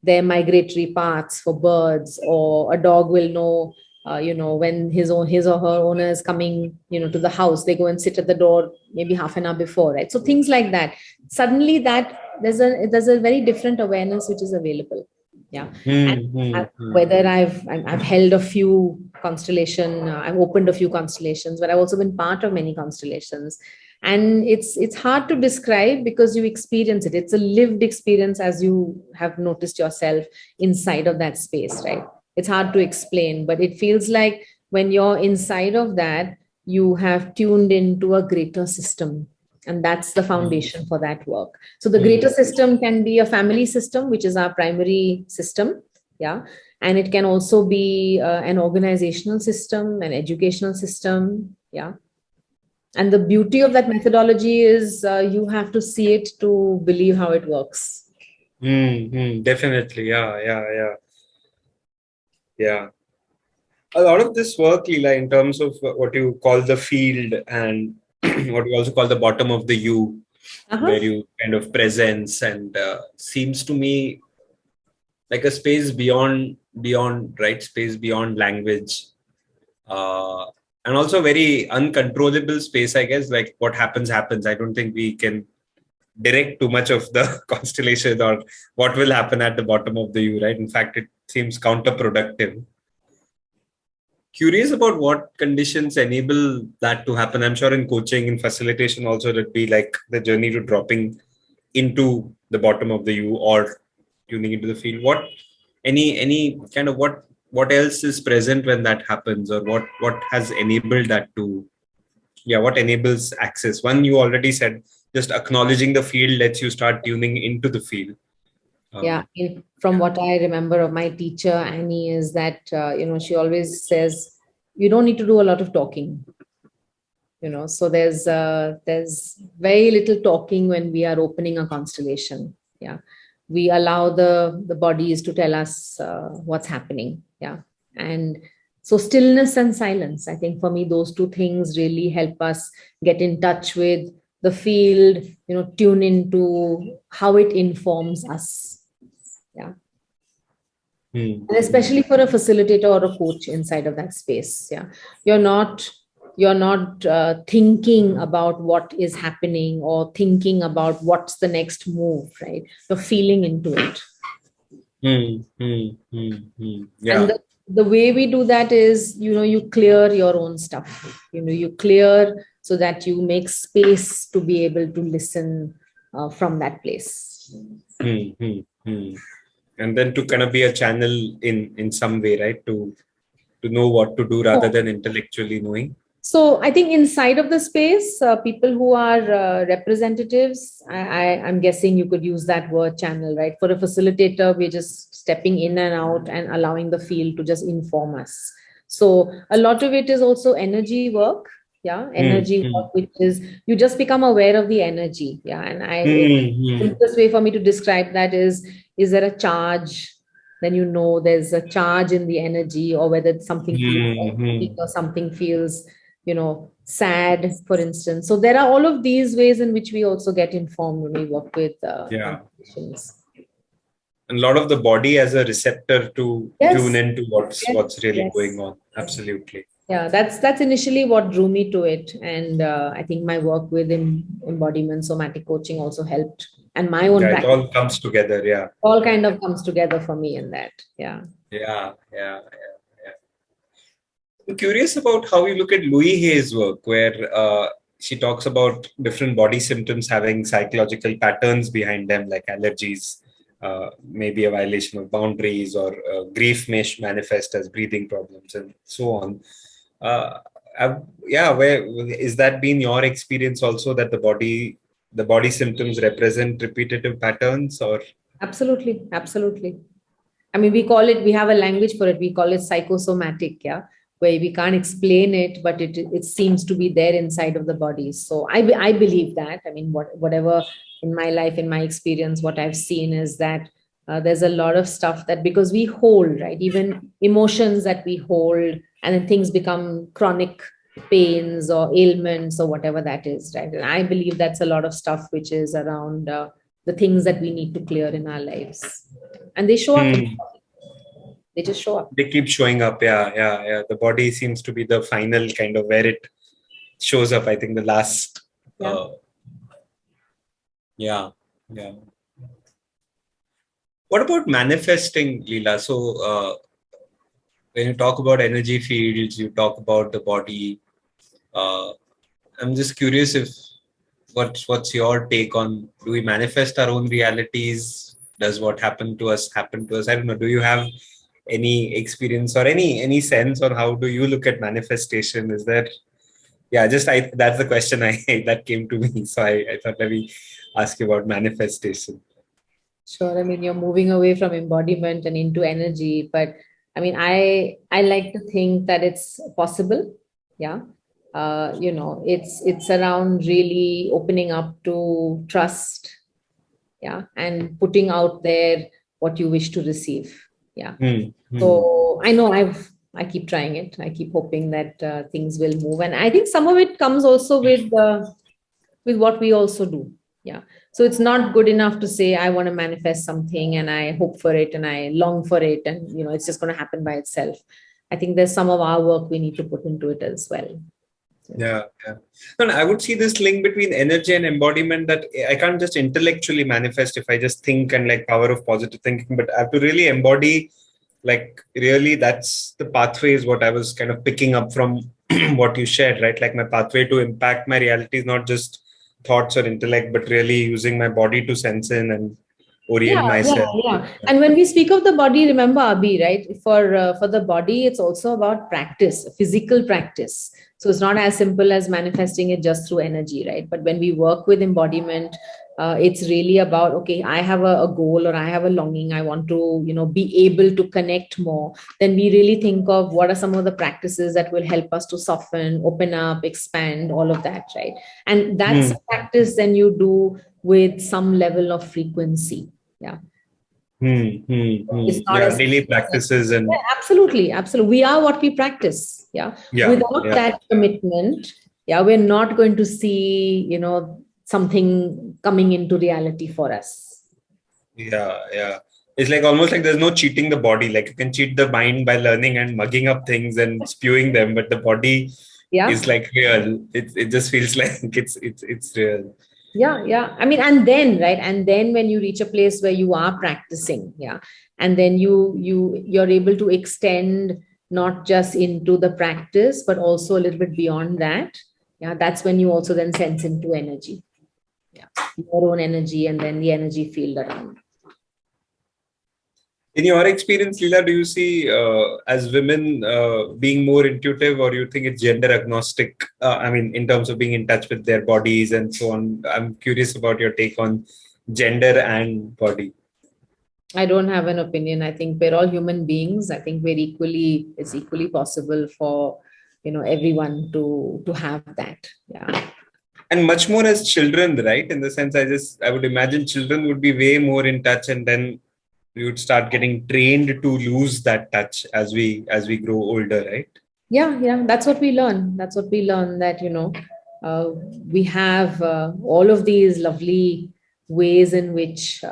their migratory paths for birds, or a dog will know, when his or her owner is coming, to the house, they go and sit at the door maybe half an hour before, right? So things like that. Suddenly that there's a very different awareness which is available. Yeah. And whether I've held a few I've opened a few constellations, but I've also been part of many constellations. And it's hard to describe because you experience it. It's a lived experience, as you have noticed yourself inside of that space, right? It's hard to explain, but it feels like when you're inside of that, you have tuned into a greater system. And that's the foundation for that work. So the greater system can be a family system, which is our primary system. Yeah. And it can also be an organizational system, an educational system. Yeah. And the beauty of that methodology is you have to see it to believe how it works. Definitely. Yeah. A lot of this work, Leela, in terms of what you call the field and what you also call the bottom of the U, where you kind of presence, and seems to me like a space beyond right, space beyond language, and also very uncontrollable space, I guess. Like what happens. I don't think we can direct too much of the constellation or what will happen at the bottom of the U, right? In fact, it seems counterproductive. Curious about what conditions enable that to happen. I'm sure in coaching, in facilitation also, it'd be like the journey to dropping into the bottom of the U or tuning into the field. What any kind of what else is present when that happens, or what has enabled that to, what enables access? One, you already said, just acknowledging the field lets you start tuning into the field. Yeah, from what I remember of my teacher Annie is that she always says you don't need to do a lot of talking. So there's very little talking when we are opening a constellation. Yeah, we allow the bodies to tell us what's happening. Yeah, and so stillness and silence, I think for me those two things really help us get in touch with the field. Tune into how it informs us. Yeah. And especially for a facilitator or a coach inside of that space. Yeah. You're not thinking about what is happening or thinking about what's the next move, right? You're feeling into it. Yeah. And the way we do that is, you clear your own stuff. You clear so that you make space to be able to listen from that place. And then to kind of be a channel in some way, right? To know what to do rather than intellectually knowing. So I think inside of the space, people who are representatives, I'm guessing you could use that word channel, right? For a facilitator, we're just stepping in and out and allowing the field to just inform us. So a lot of it is also energy work. Yeah, energy work, which is you just become aware of the energy. Yeah, and the simplest way for me to describe that is there a charge? Then there's a charge in the energy, or whether something feels empty or something feels sad, for instance. So there are all of these ways in which we also get informed when we work with constellations. And a lot of the body as a receptor to tune into what's really going on. Absolutely. Yeah, that's initially what drew me to it. And I think my work with embodiment, somatic coaching also helped. And my own practice. It all comes together. Yeah. All kind of comes together for me in that. Yeah. I'm curious about how you look at Louise Hay's work, where she talks about different body symptoms having psychological patterns behind them, like allergies, maybe a violation of boundaries, or grief may manifest as breathing problems, and so on. Where is that been your experience also, that the body symptoms represent repetitive patterns? Or absolutely. I mean, we have a language for it. We call it psychosomatic, where we can't explain it, but it seems to be there inside of the body. So I believe that. I mean, whatever in my life, in my experience, what I've seen is that there's a lot of stuff that, because we hold, right, even emotions that we hold, and then things become chronic pains or ailments or whatever that is, right? And I believe that's a lot of stuff which is around the things that we need to clear in our lives. And they show up. They just show up. They keep showing up. Yeah. The body seems to be the final kind of where it shows up. I think the last. Yeah. What about manifesting, Leela? So when you talk about energy fields, you talk about the body. Uh, I'm just curious if what's your take on, do we manifest our own realities? Does what happened to us happen to us? I don't know. Do you have any experience or any sense on how do you look at manifestation? Is there, yeah, just I that's the question I that came to me. So I thought let me ask you about manifestation. Sure. I mean, you're moving away from embodiment and into energy, but I mean, I like to think that it's possible. Yeah. It's around really opening up to trust. Yeah. And putting out there what you wish to receive. Yeah. Hmm. Hmm. So I know I keep trying it. I keep hoping that things will move, and I think some of it comes also with what we also do. Yeah. So it's not good enough to say I want to manifest something and I hope for it and I long for it and it's just going to happen by itself. I think there's some of our work we need to put into it as well. Yeah, yeah. And I would see this link between energy and embodiment, that I can't just intellectually manifest if I just think and like power of positive thinking, but I have to really embody, like really that's the pathway is what I was kind of picking up from what you shared, right? Like my pathway to impact my reality is not just thoughts or intellect, but really using my body to sense in and Yeah, orient yeah, myself. yeah. And when we speak of the body, remember, Abhi, right? For the body, it's also about practice, physical practice. So it's not as simple as manifesting it just through energy, right? But when we work with embodiment, it's really about, okay, I have a goal or I have a longing. I want to, be able to connect more. Then we really think of what are some of the practices that will help us to soften, open up, expand, all of that, right? And that's Hmm. a practice then you do with some level of frequency. Yeah. Hmm. Hmm. Hmm. It's not Yeah, as daily practices yeah, and absolutely, absolutely. We are what we practice. Yeah. yeah, Without yeah. that commitment, yeah, we're not going to see, something coming into reality for us. Yeah, yeah. It's like almost like there's no cheating the body. Like you can cheat the mind by learning and mugging up things and spewing them, but the body Yeah. is like real. It just feels like it's real. Yeah, yeah. I mean, and then, right, and then when you reach a place where you are practicing, yeah, and then you're able to extend not just into the practice but also a little bit beyond that. Yeah, that's when you also then sense into energy. Yeah, your own energy and then the energy field around. In your experience, Leela, do you see as women being more intuitive, or you think it's gender agnostic? I mean, in terms of being in touch with their bodies and so on. I'm curious about your take on gender and body. I don't have an opinion. I think we're all human beings. I think it's equally possible for everyone to have that. Yeah. And much more as children, right? In the sense, I would imagine children would be way more in touch, and then we would start getting trained to lose that touch as we grow older, right? Yeah, yeah, that's what we learn. That's what we learn, that uh, we have all of these lovely ways in which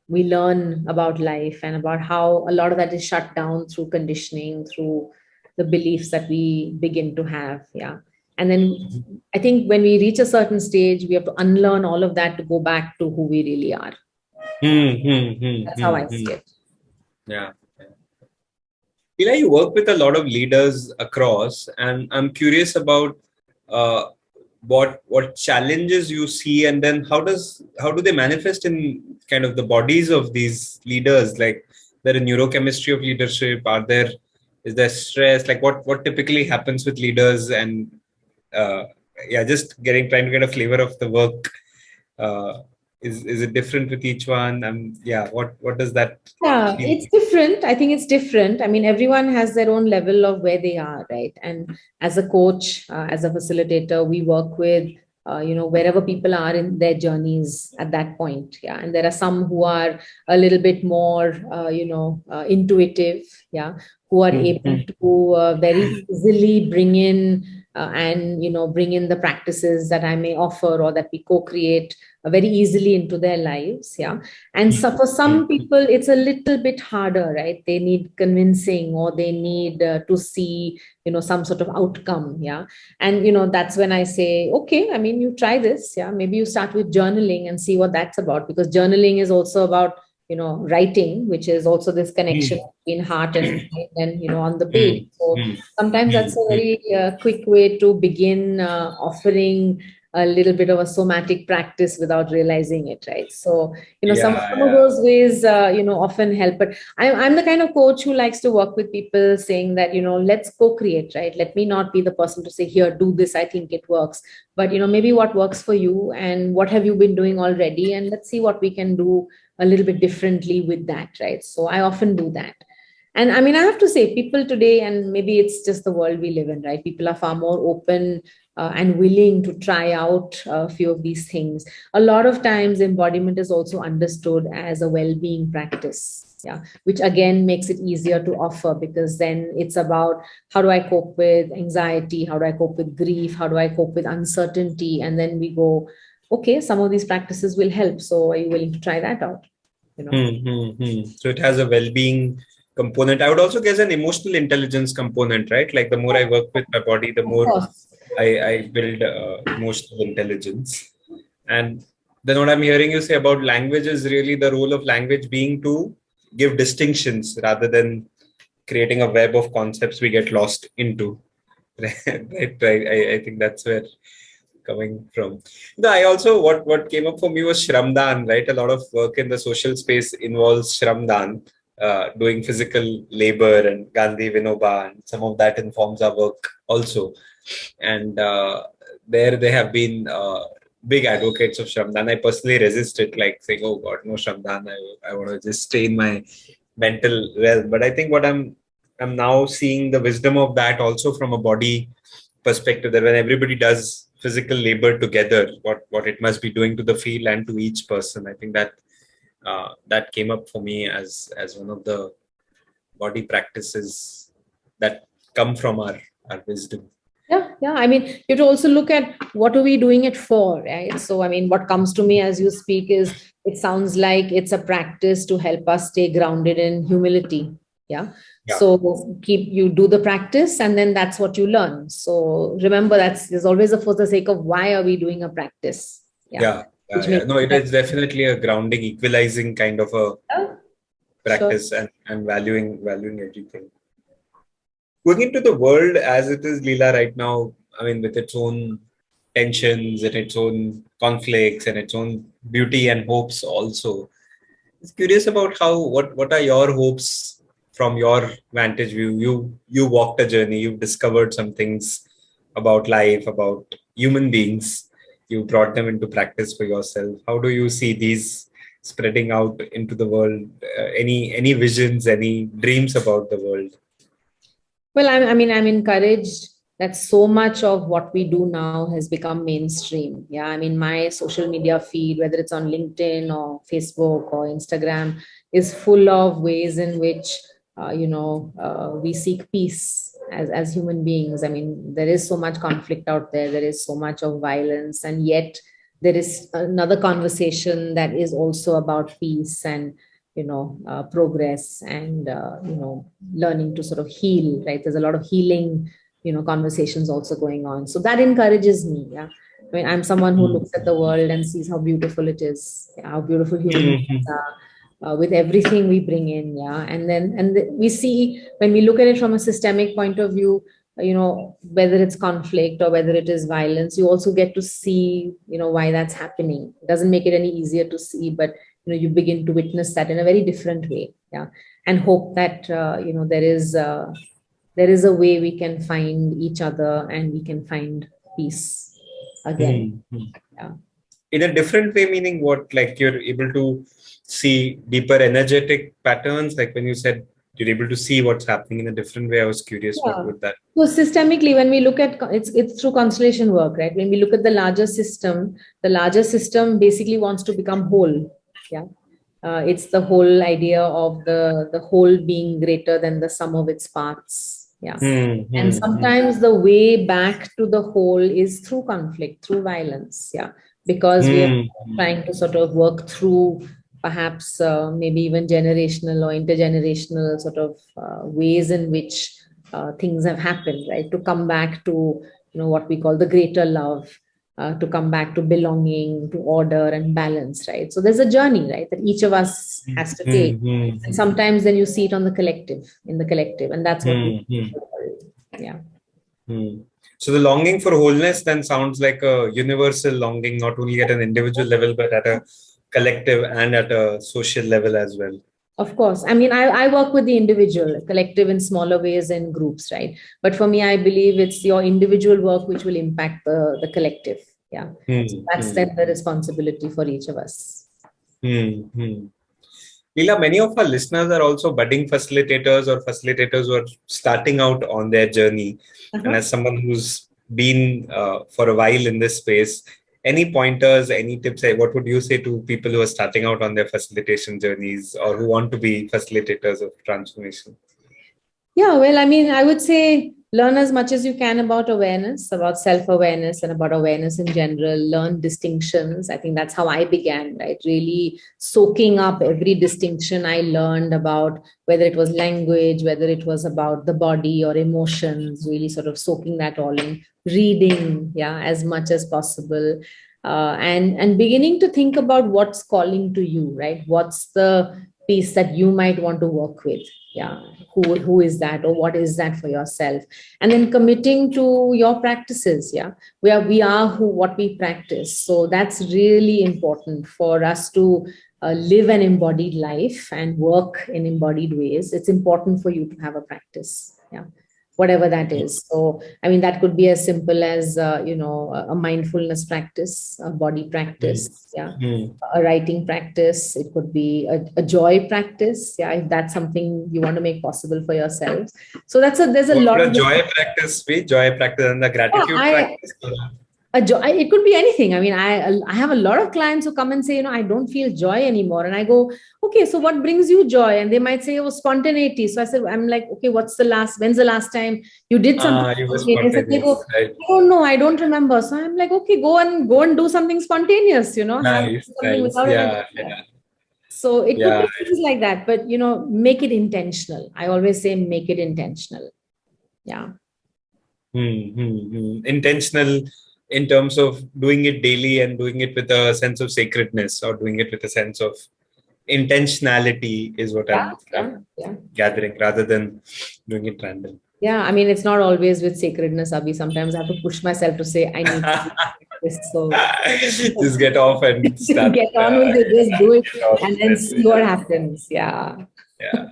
we learn about life and about how a lot of that is shut down through conditioning, through the beliefs that we begin to have. Yeah. And then I think when we reach a certain stage, we have to unlearn all of that to go back to who we really are. Hmm, hmm, hmm, That's how hmm, I hmm. see it. Yeah. Ila, you work with a lot of leaders across, and I'm curious about uh, what challenges you see, and then how do they manifest in kind of the bodies of these leaders? Like, there a neurochemistry of leadership? Is there stress? Like, what typically happens with leaders? And uh, yeah, just trying to get a flavor of the work. Uh, is it different with each one? Yeah, what does that Yeah, feel? it's different. I think it's different. I mean, everyone has their own level of where they are, right? And as a coach, as a facilitator, we work with, wherever people are in their journeys at that point. Yeah. And there are some who are a little bit more, intuitive. Yeah. Who are able Mm-hmm. to very easily bring in and, bring in the practices that I may offer or that we co create very easily into their lives. Yeah. And so for some people, it's a little bit harder, right? They need convincing or they need to see, some sort of outcome. Yeah. And, that's when I say, okay, I mean, you try this. Yeah. Maybe you start with journaling and see what that's about, because journaling is also about writing, which is also this connection between heart and mind and, on the page. So sometimes that's a very quick way to begin offering a little bit of a somatic practice without realizing it, right? So, some of those ways, often help. But I'm the kind of coach who likes to work with people saying that, let's co-create, right? Let me not be the person to say, here, do this, I think it works. But, maybe what works for you and what have you been doing already? And let's see what we can do a little bit differently with that, right? So I often do that. And I mean, I have to say, people today, and maybe it's just the world we live in, right? People are far more open and willing to try out a few of these things. A lot of times, embodiment is also understood as a well-being practice, yeah, which again makes it easier to offer, because then it's about, how do I cope with anxiety? How do I cope with grief? How do I cope with uncertainty? And then we go, okay, some of these practices will help. So are you willing to try that out? So it has a well-being component. I would also guess an emotional intelligence component, right? Like the more I work with my body, the more I build emotional intelligence. And then what I'm hearing you say about language is really the role of language being to give distinctions rather than creating a web of concepts we get lost into. Right. I think that's where coming from. I also, what came up for me was Shramdan, right? A lot of work in the social space involves Shramdan, doing physical labor, and Gandhi, Vinoba, and some of that informs our work also. And there they have been big advocates of Shramdan. I personally resist it, like saying, oh God, no Shramdan, I want to just stay in my mental realm. But I think what I'm now seeing the wisdom of that also from a body perspective, that when everybody does physical labor together, what it must be doing to the field and to each person. I think that that came up for me as one of the body practices that come from our wisdom. Yeah. I mean, you have to also look at what are we doing it for, right? So, I mean, what comes to me as you speak is, it sounds like it's a practice to help us stay grounded in humility. Yeah. So you do the practice, and then that's what you learn. So remember, there's always for the sake of why are we doing a practice? No, it is definitely a grounding, equalizing kind of a practice, and valuing everything. Going into the world as it is, Leela, right now, I mean, with its own tensions and its own conflicts and its own beauty and hopes also. I was curious about what are your hopes from your vantage view? You walked a journey, you've discovered some things about life, about human beings. You brought them into practice for yourself. How do you see these spreading out into the world? Any visions, any dreams about the world? Well, I'm encouraged that so much of what we do now has become mainstream. Yeah, I mean, my social media feed, whether it's on LinkedIn or Facebook or Instagram, is full of ways in which we seek peace as human beings. I mean, there is so much conflict out there. There is so much of violence, and yet there is another conversation that is also about peace and progress and learning to sort of heal. Right? There's a lot of healing conversations also going on. So that encourages me. Yeah. I mean, I'm someone who looks at the world and sees how beautiful it is, how beautiful human beings are, with everything we bring in. Yeah. And we see, when we look at it from a systemic point of view, whether it's conflict or whether it is violence, you also get to see, why that's happening. It doesn't make it any easier to see, but, you begin to witness that in a very different way. Yeah. And hope that, there is a way we can find each other and we can find peace again. Yeah. In a different way, meaning what? Like you're able to see deeper energetic patterns, like when you said you're able to see what's happening in a different way. I was curious, what would that? So systemically, when we look at it's through constellation work, right? When we look at the larger system basically wants to become whole. Yeah. It's the whole idea of the whole being greater than the sum of its parts. Yeah. And sometimes the way back to the whole is through conflict, through violence. Yeah. Because we are trying to sort of work through perhaps maybe even generational or intergenerational sort of ways in which things have happened, right? To come back to, what we call the greater love. to come back to belonging, to order and balance, right? So there's a journey, right, that each of us has to take. And sometimes then you see it on the collective, in the collective, and that's what we yeah. So the longing for wholeness then sounds like a universal longing, not only at an individual level, but at a collective and at a social level as well. Of course. I mean, I work with the individual, collective in smaller ways and groups, right? But for me, I believe it's your individual work which will impact the collective. Yeah. So that's then the responsibility for each of us. Leela, many of our listeners are also budding facilitators or facilitators who are starting out on their journey. And as someone who's been for a while in this space, any pointers, any tips, what would you say to people who are starting out on their facilitation journeys or who want to be facilitators of transformation? Yeah, well, I mean, I would say learn as much as you can about awareness, about self-awareness and about awareness in general. Learn distinctions. I think that's how I began, right? Really soaking up every distinction I learned about, whether it was language, whether it was about the body or emotions, really sort of soaking that all in, reading, yeah, as much as possible. And beginning to think about what's calling to you, right? What's the piece that you might want to work with? Yeah, who is that, or what is that for yourself? And then committing to your practices. Yeah, we are what we practice. So that's really important for us to live an embodied life and work in embodied ways. It's important for you to have a practice. Yeah, whatever that is. So, I mean, that could be as simple as, a mindfulness practice, a body practice, yeah, a writing practice. It could be a joy practice, yeah, if that's something you want to make possible for yourselves. So there's a lot of joy practice, joy practice and the gratitude practice. It could be anything. I mean, I have a lot of clients who come and say, I don't feel joy anymore. And I go, okay, so what brings you joy? And they might say, oh, spontaneity. So I'm like, okay, when's the last time you did something spontaneous? And they go, right. Oh no, I don't remember. So I'm like, okay, go and do something spontaneous, Nice, nice. Yeah. So it could be things like that, but make it intentional. I always say make it intentional. Yeah. Intentional in terms of doing it daily and doing it with a sense of sacredness or doing it with a sense of intentionality is what I'm gathering, rather than doing it random. Yeah, I mean, it's not always with sacredness, Abhi. Sometimes I have to push myself to say, I need to do this. So just get off and start. Get on with it, just do it and then see what happens. Yeah. Yeah.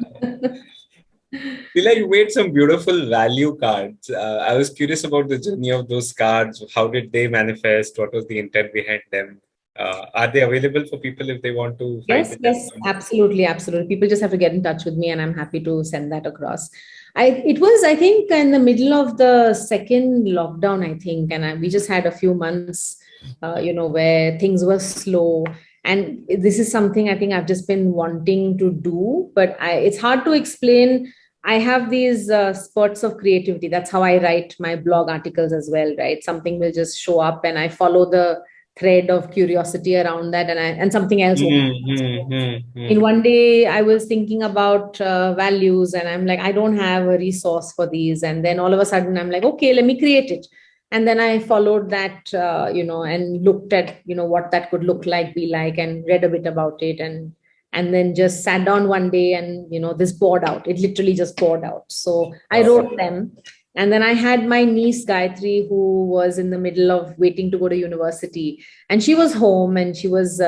Leela, you made some beautiful value cards. I was curious about the journey of those cards. How did they manifest? What was the intent behind them? Are they available for people if they want to find it? Yes, absolutely. People just have to get in touch with me and I'm happy to send that across. It was, I think, in the middle of the second lockdown, I think, and we just had a few months, where things were slow. And this is something I think I've just been wanting to do, but it's hard to explain. I have these spurts of creativity. That's how I write my blog articles as well, right? Something will just show up and I follow the thread of curiosity around that and something else. In one day, I was thinking about values and I'm like, I don't have a resource for these. And then all of a sudden I'm like, okay, let me create it. And then I followed that, and looked at, what that could look like, be like, and read a bit about it. And then just sat down one day and, this poured out. It literally just poured out. So I wrote them. And then I had my niece, Gayatri, who was in the middle of waiting to go to university. And she was home and she was,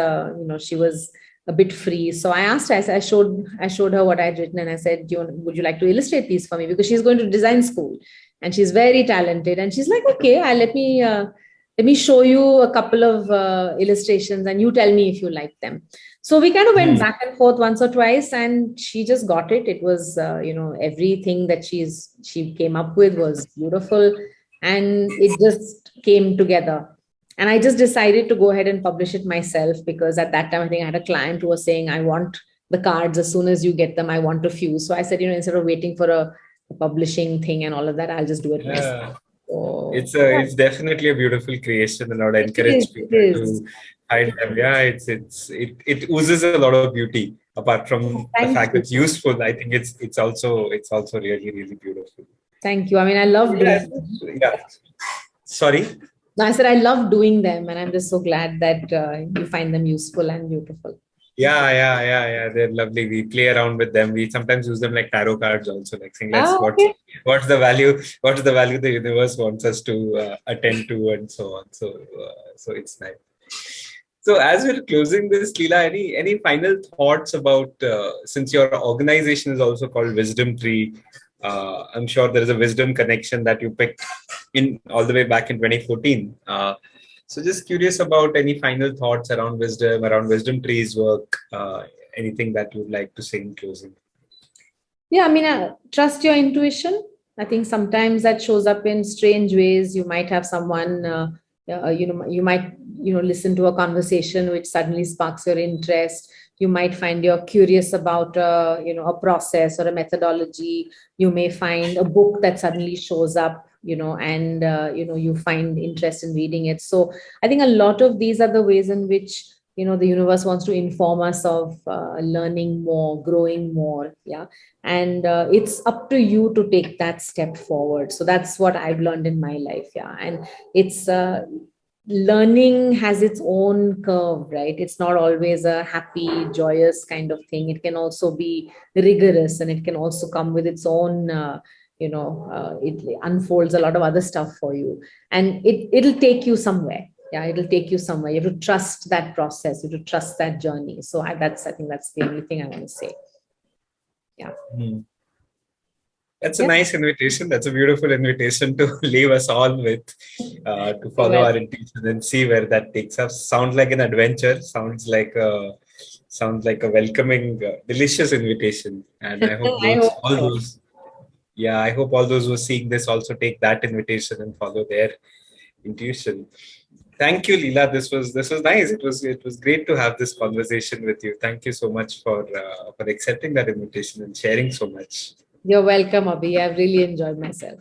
she was a bit free. So I asked her, I showed her what I'd written. And I said, would you like to illustrate these for me? Because she's going to design school. And she's very talented. And she's like, okay, let me show you a couple of illustrations and you tell me if you like them. So we kind of went back and forth once or twice and she just got it. It was, everything that she came up with was beautiful and it just came together. And I just decided to go ahead and publish it myself because at that time, I think I had a client who was saying, I want the cards as soon as you get them, I want to fuse. So I said, instead of waiting for a publishing thing and all of that, I'll just do it myself. So, it's definitely a beautiful creation and I would encourage people to find them. Yeah, it oozes a lot of beauty apart from the fact that it's useful. I think it's also really, really beautiful. Thank you. I mean, I love doing it. Yeah. Sorry. No, I said I love doing them, and I'm just so glad that you find them useful and beautiful. Yeah. They're lovely. We play around with them. We sometimes use them like tarot cards also, like saying, let's Ah, okay. what's the value, what's the value the universe wants us to attend to, and so on. So it's nice. So as we're closing this, Leela, any final thoughts about since your organization is also called Wisdom Tree? I'm sure there is a wisdom connection that you picked in all the way back in 2014. So just curious about any final thoughts around Wisdom Tree's work, anything that you'd like to say in closing. Yeah, I mean, trust your intuition. I think sometimes that shows up in strange ways. You might have someone, you might, listen to a conversation which suddenly sparks your interest. You might find you're curious about, a process or a methodology. You may find a book that suddenly shows up, and, you find interest in reading it. So I think a lot of these are the ways in which, the universe wants to inform us of learning more, growing more. Yeah, and it's up to you to take that step forward. So that's what I've learned in my life. Yeah, and it's learning has its own curve, right? It's not always a happy joyous kind of thing. It can also be rigorous, and it can also come with its own it unfolds a lot of other stuff for you, and it'll take you somewhere. Yeah, it'll take you somewhere. You have to trust that process. You have to trust that journey. So I think that's the only thing I want to say. Yeah. That's a nice invitation. That's a beautiful invitation to leave us all with, to follow our intuition and see where that takes us. Sounds like an adventure. Sounds like a welcoming, delicious invitation. And I hope I hope all those who are seeing this also take that invitation and follow their intuition. Thank you, Leela. This was nice. It was great to have this conversation with you. Thank you so much for accepting that invitation and sharing so much. You're welcome, Abhi. I've really enjoyed myself.